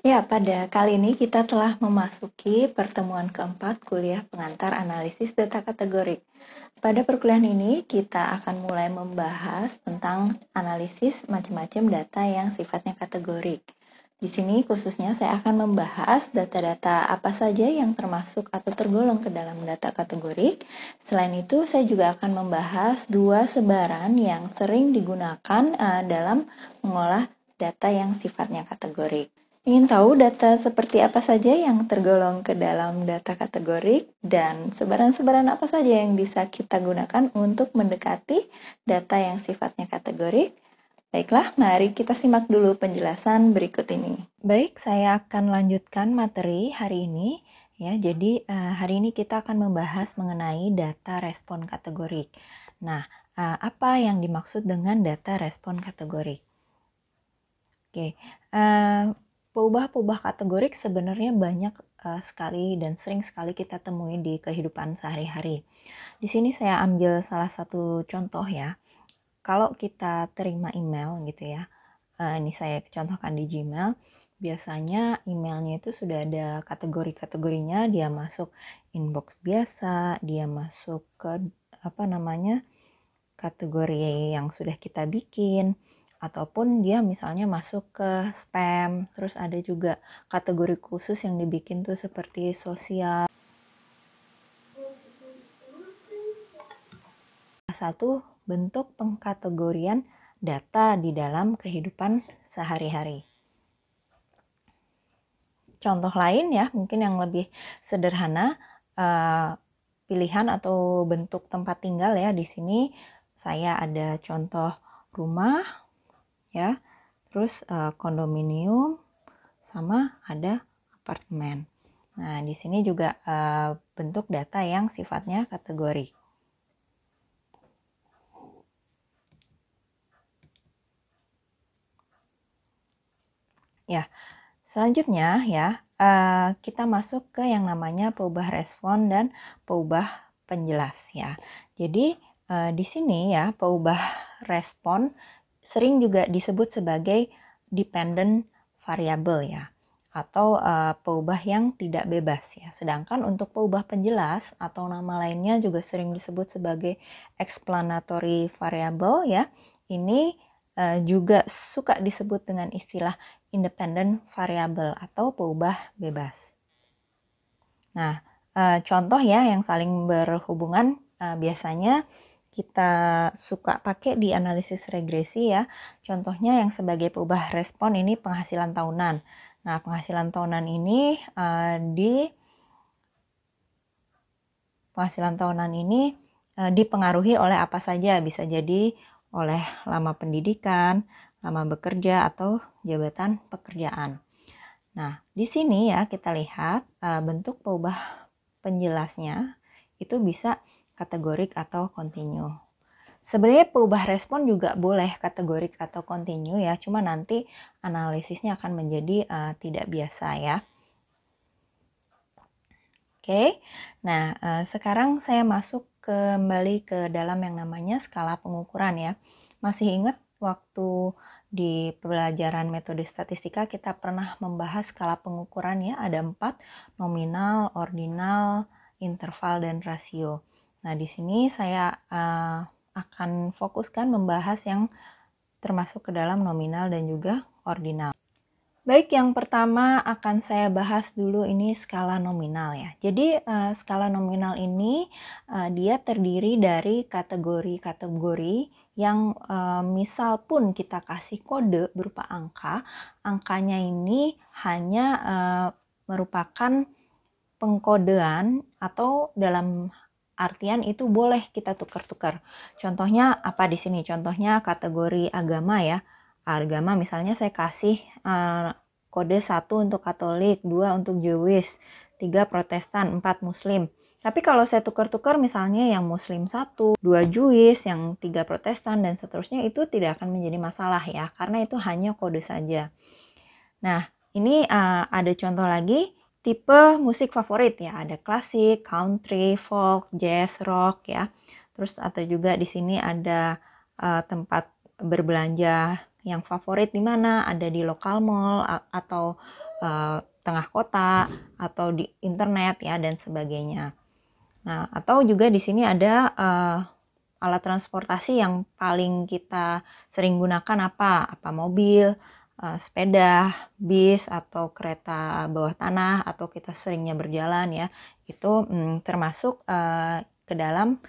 Ya, pada kali ini kita telah memasuki pertemuan keempat kuliah pengantar analisis data kategorik. Pada perkuliahan ini, kita akan mulai membahas tentang analisis macam-macam data yang sifatnya kategorik. Di sini khususnya saya akan membahas data-data apa saja yang termasuk atau tergolong ke dalam data kategorik. Selain itu, saya juga akan membahas dua sebaran yang sering digunakan dalam mengolah data yang sifatnya kategorik. Ingin tahu data seperti apa saja yang tergolong ke dalam data kategorik dan sebaran-sebaran apa saja yang bisa kita gunakan untuk mendekati data yang sifatnya kategorik? Baiklah, mari kita simak dulu penjelasan berikut ini. Baik, saya akan lanjutkan materi hari ini. Ya, jadi hari ini kita akan membahas mengenai data respon kategorik. Nah, apa yang dimaksud dengan data respon kategorik? Oke, peubah-peubah kategorik sebenarnya banyak sekali dan sering sekali kita temui di kehidupan sehari-hari. Di sini saya ambil salah satu contoh ya. Kalau kita terima email gitu ya, ini saya contohkan di Gmail. Biasanya emailnya itu sudah ada kategori-kategorinya. Dia masuk inbox biasa, dia masuk ke kategori yang sudah kita bikin, ataupun dia misalnya masuk ke spam. Terus ada juga kategori khusus yang dibikin tuh seperti sosial. Satu bentuk pengkategorian data di dalam kehidupan sehari-hari. Contoh lain ya, mungkin yang lebih sederhana, pilihan atau bentuk tempat tinggal ya. Di sini saya ada contoh rumah ya, terus kondominium, sama ada apartemen. Nah, di sini juga bentuk data yang sifatnya kategori. Ya, selanjutnya ya, kita masuk ke yang namanya peubah respon dan peubah penjelas ya. Jadi di sini ya, peubah respon sering juga disebut sebagai dependent variable ya, atau peubah yang tidak bebas ya. Sedangkan untuk peubah penjelas atau nama lainnya juga sering disebut sebagai explanatory variable ya. Ini juga suka disebut dengan istilah independent variable atau peubah bebas. Nah, contoh ya yang saling berhubungan biasanya kita suka pakai di analisis regresi ya. Contohnya yang sebagai peubah respon ini penghasilan tahunan. Nah, penghasilan tahunan ini dipengaruhi oleh apa saja? Bisa jadi oleh lama pendidikan, lama bekerja, atau jabatan pekerjaan. Nah, di sini ya kita lihat bentuk peubah penjelasnya itu bisa kategorik atau kontinu. Sebenarnya peubah respon juga boleh kategorik atau kontinu ya, cuma nanti analisisnya akan menjadi tidak biasa ya. Oke, nah sekarang saya masuk kembali ke dalam yang namanya skala pengukuran ya. Masih ingat waktu di pelajaran metode statistika kita pernah membahas skala pengukuran ya, ada 4, nominal, ordinal, interval, dan rasio. Nah, di sini saya akan fokuskan membahas yang termasuk ke dalam nominal dan juga ordinal. Baik, yang pertama akan saya bahas dulu ini skala nominal ya. Jadi skala nominal ini dia terdiri dari kategori-kategori yang misal pun kita kasih kode berupa angka, angkanya ini hanya merupakan pengkodean atau dalam artian itu boleh kita tukar-tukar. Contohnya apa di sini? Contohnya kategori agama ya. Agama misalnya saya kasih kode 1 untuk Katolik, 2 untuk Jewish, 3 Protestan, 4 Muslim. Tapi kalau saya tukar-tukar misalnya yang Muslim 1, 2 Jewish, yang 3 Protestan, dan seterusnya, itu tidak akan menjadi masalah ya, karena itu hanya kode saja. Nah, ini ada contoh lagi, tipe musik favorit ya, ada klasik, country, folk, jazz, rock ya. Terus atau juga di sini ada tempat berbelanja yang favorit di mana, ada di lokal mall atau tengah kota atau di internet ya dan sebagainya. Nah, atau juga di sini ada alat transportasi yang paling kita sering gunakan apa mobil, sepeda, bis atau kereta bawah tanah atau kita seringnya berjalan ya. Itu termasuk ke dalam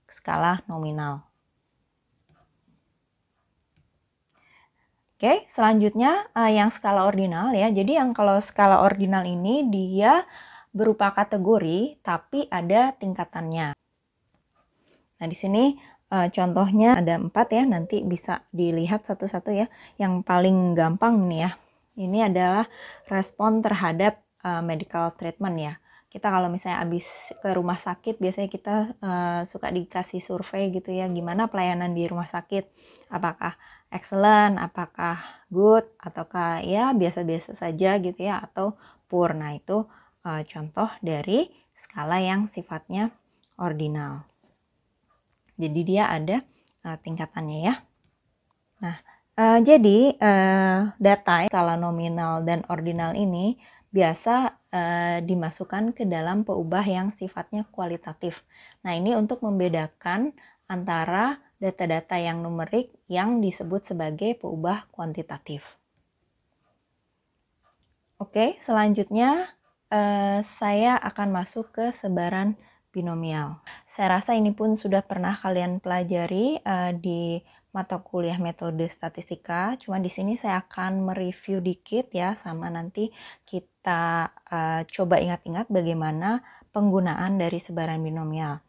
skala nominal. Oke, selanjutnya yang skala ordinal ya. Jadi yang kalau skala ordinal ini dia berupa kategori tapi ada tingkatannya. Nah, di sini contohnya ada 4 ya, nanti bisa dilihat satu-satu ya. Yang paling gampang nih ya, ini adalah respon terhadap medical treatment ya. Kita kalau misalnya habis ke rumah sakit, biasanya kita suka dikasih survei gitu ya, gimana pelayanan di rumah sakit. Apakah excellent, apakah good, ataukah ya biasa-biasa saja gitu ya, atau poor. Nah, itu contoh dari skala yang sifatnya ordinal. Jadi dia ada tingkatannya ya. Nah, jadi data skala nominal dan ordinal ini biasa dimasukkan ke dalam peubah yang sifatnya kualitatif. Nah, ini untuk membedakan antara data-data yang numerik yang disebut sebagai peubah kuantitatif. Oke, selanjutnya saya akan masuk ke sebaran binomial. Saya rasa ini pun sudah pernah kalian pelajari di mata kuliah metode statistika. Cuma di sini saya akan mereview dikit ya, sama nanti kita coba ingat-ingat bagaimana penggunaan dari sebaran binomial.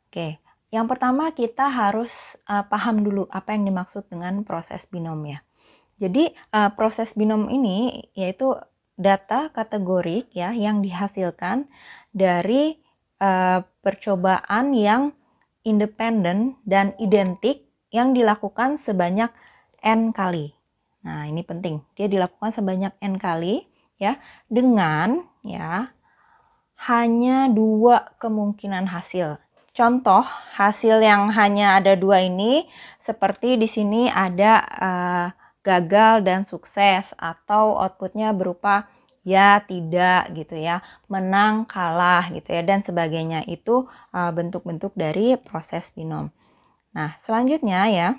Oke, yang pertama kita harus paham dulu apa yang dimaksud dengan proses binom ya. Jadi proses binom ini yaitu data kategorik ya yang dihasilkan dari percobaan yang independen dan identik yang dilakukan sebanyak N kali. Nah, ini penting. Dia dilakukan sebanyak N kali ya dengan ya hanya 2 kemungkinan hasil. Contoh hasil yang hanya ada 2 ini seperti di sini ada gagal dan sukses atau outputnya berupa ya tidak gitu ya, menang kalah gitu ya dan sebagainya. Itu bentuk-bentuk dari proses binom. Nah, selanjutnya ya,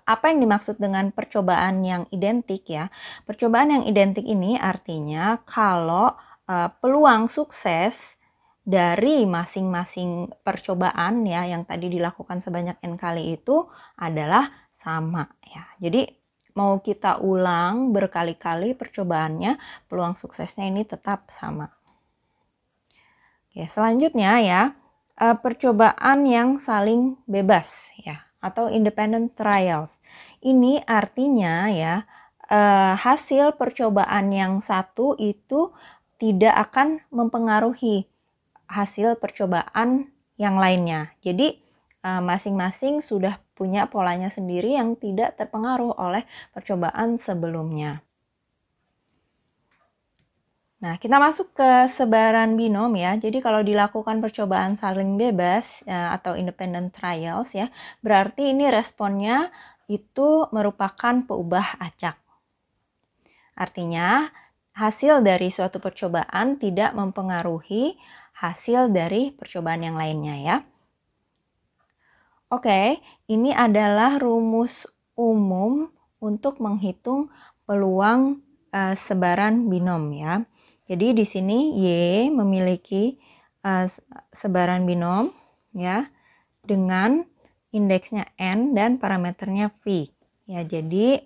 apa yang dimaksud dengan percobaan yang identik ya? Percobaan yang identik ini artinya kalau peluang sukses dari masing-masing percobaan ya yang tadi dilakukan sebanyak N kali itu adalah sama ya. Jadi mau kita ulang berkali-kali percobaannya, peluang suksesnya ini tetap sama. Oke, selanjutnya ya, percobaan yang saling bebas ya atau independent trials. Ini artinya ya hasil percobaan yang satu itu tidak akan mempengaruhi hasil percobaan yang lainnya. Jadi masing-masing sudah punya polanya sendiri yang tidak terpengaruh oleh percobaan sebelumnya. Nah, kita masuk ke sebaran binom ya. Jadi kalau dilakukan percobaan saling bebas atau independent trials ya, berarti ini responnya itu merupakan peubah acak. Artinya, hasil dari suatu percobaan tidak mempengaruhi hasil dari percobaan yang lainnya ya. Oke, ini adalah rumus umum untuk menghitung peluang sebaran binom ya. Jadi di sini Y memiliki sebaran binom ya dengan indeksnya N dan parameternya V. Ya, jadi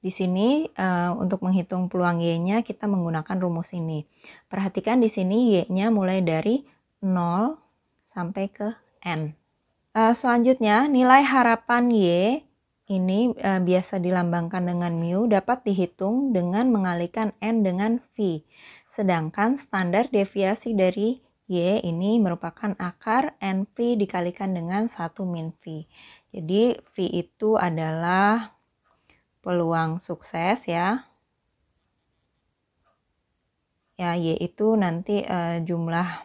di sini untuk menghitung peluang Y-nya kita menggunakan rumus ini. Perhatikan di sini Y-nya mulai dari 0 sampai ke N. Selanjutnya, nilai harapan Y ini biasa dilambangkan dengan mu dapat dihitung dengan mengalihkan N dengan V. Sedangkan standar deviasi dari Y ini merupakan akar NV dikalikan dengan 1 min V. Jadi V itu adalah peluang sukses ya. Ya, Y itu nanti jumlah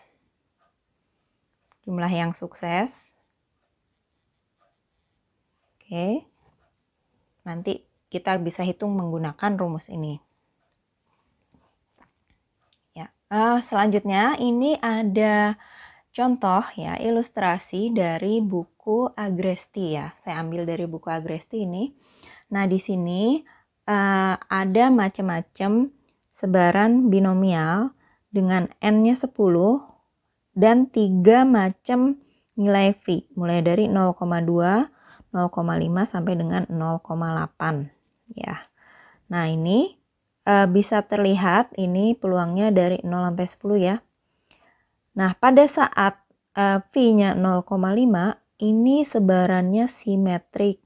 yang sukses. Oke. Nanti kita bisa hitung menggunakan rumus ini. Ya, selanjutnya ini ada contoh ya, ilustrasi dari buku Agresti ya. Saya ambil dari buku Agresti ini. Nah, di sini ada macam-macam sebaran binomial dengan n-nya 10 dan 3 macam nilai V, mulai dari 0,2, 0,5 sampai dengan 0,8 ya. Nah, ini bisa terlihat ini peluangnya dari 0 sampai 10 ya. Nah, pada saat V-nya 0,5, ini sebarannya simetrik.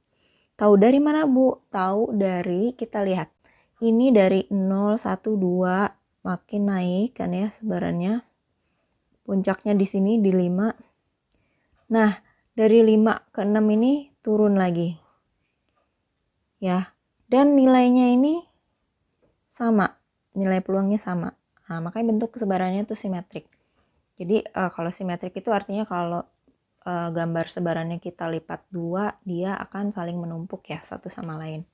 Tahu dari mana, Bu? Tahu dari, kita lihat. Ini dari 0, 1, 2, makin naik kan ya sebarannya. Puncaknya di sini di 5. Nah, dari 5 ke 6 ini turun lagi. Ya, dan nilainya ini sama. Nilai peluangnya sama. Nah, makanya bentuk sebarannya itu simetrik. Jadi, kalau simetrik itu artinya kalau gambar sebarannya kita lipat 2, dia akan saling menumpuk ya satu sama lain.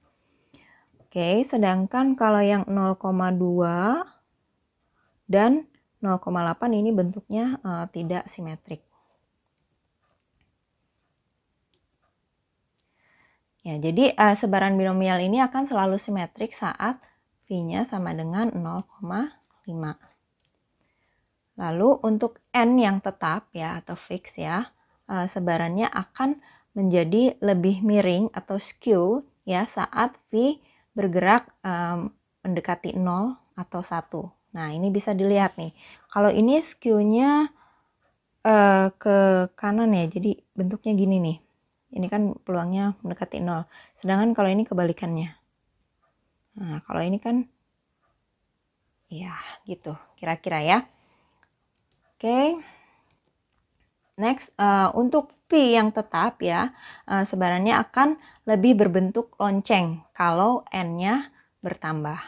Oke, sedangkan kalau yang 0,2 dan 0,8 ini bentuknya tidak simetrik. Ya, jadi sebaran binomial ini akan selalu simetrik saat V-nya sama dengan 0,5. Lalu untuk N yang tetap ya atau fix ya, sebarannya akan menjadi lebih miring atau skew ya saat V bergerak mendekati 0 atau 1. Nah, ini bisa dilihat nih. Kalau ini skew-nya ke kanan ya, jadi bentuknya gini nih. Ini kan peluangnya mendekati 0. Sedangkan kalau ini kebalikannya. Nah, kalau ini kan ya gitu kira-kira ya. Oke. Next, untuk P yang tetap ya, sebarannya akan lebih berbentuk lonceng kalau N-nya bertambah.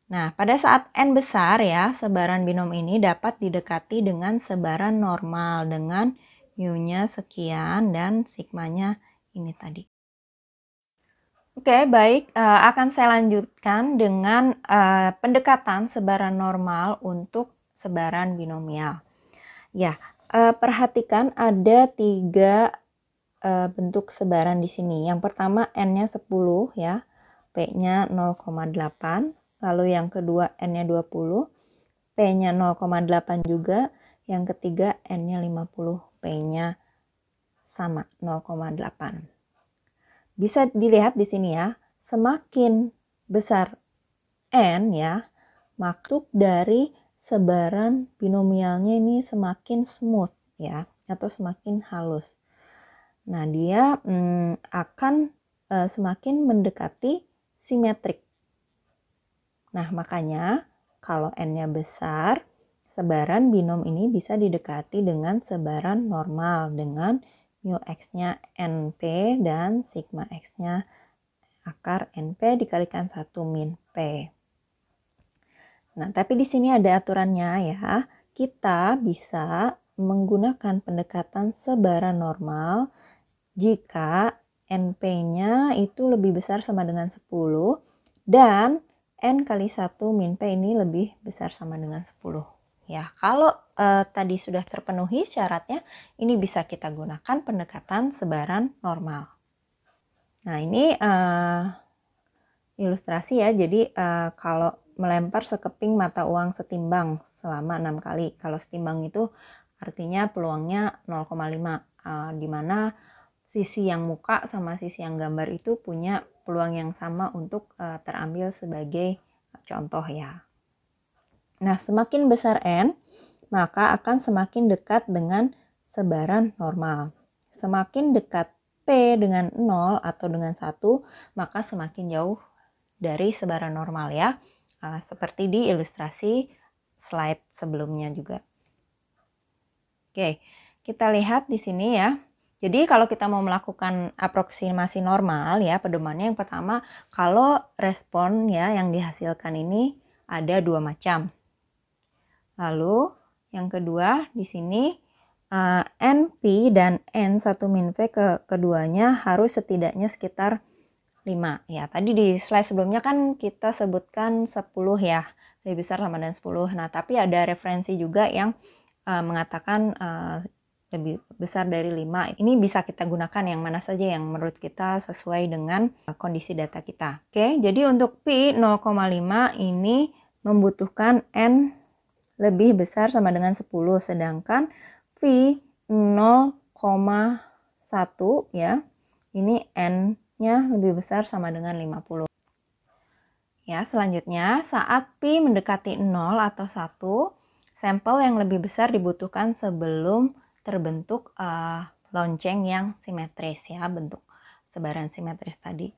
Nah, pada saat N besar ya, sebaran binom ini dapat didekati dengan sebaran normal dengan mu-nya sekian dan sigmanya ini tadi. Oke, baik. Akan saya lanjutkan dengan pendekatan sebaran normal untuk sebaran binomial. Ya, perhatikan ada 3 bentuk sebaran di sini. Yang pertama N-nya 10 ya, P-nya 0,8. Lalu yang kedua N-nya 20, P-nya 0,8 juga. Yang ketiga N-nya 50, P-nya sama 0,8. Bisa dilihat di sini ya, semakin besar N ya, maksud dari sebaran binomialnya ini semakin smooth ya, atau semakin halus. Nah, dia akan semakin mendekati simetrik. Nah, makanya kalau N-nya besar, sebaran binom ini bisa didekati dengan sebaran normal dengan mu X-nya NP dan sigma X-nya akar NP dikalikan 1 min P. Nah, tapi di sini ada aturannya ya. Kita bisa menggunakan pendekatan sebaran normal jika NP-nya itu lebih besar sama dengan 10 dan N kali 1 min P ini lebih besar sama dengan 10. Ya, kalau tadi sudah terpenuhi syaratnya, ini bisa kita gunakan pendekatan sebaran normal. Nah, ini ilustrasi ya. Jadi kalau melempar sekeping mata uang setimbang selama 6 kali. Kalau setimbang itu artinya peluangnya 0,5. Di mana sisi yang muka sama sisi yang gambar itu punya peluang yang sama untuk terambil sebagai contoh ya. Nah, semakin besar N, maka akan semakin dekat dengan sebaran normal. Semakin dekat P dengan 0 atau dengan 1, maka semakin jauh dari sebaran normal ya. Seperti di ilustrasi slide sebelumnya juga. Oke, kita lihat di sini ya. Jadi kalau kita mau melakukan aproksimasi normal ya, pedomannya yang pertama, kalau respon ya yang dihasilkan ini ada 2 macam. Lalu yang kedua di sini NP dan N1 min P keduanya harus setidaknya sekitar 5. Ya, tadi di slide sebelumnya kan kita sebutkan 10 ya, lebih besar sama dengan 10. Nah, tapi ada referensi juga yang mengatakan lebih besar dari 5. Ini bisa kita gunakan yang mana saja yang menurut kita sesuai dengan kondisi data kita. Oke, jadi untuk Pi 0,5 ini membutuhkan N lebih besar sama dengan 10, sedangkan V 0,1 ya, ini N-nya lebih besar sama dengan 50. Ya, selanjutnya saat Pi mendekati 0 atau 1, sampel yang lebih besar dibutuhkan sebelum terbentuk lonceng yang simetris ya, bentuk sebaran simetris tadi.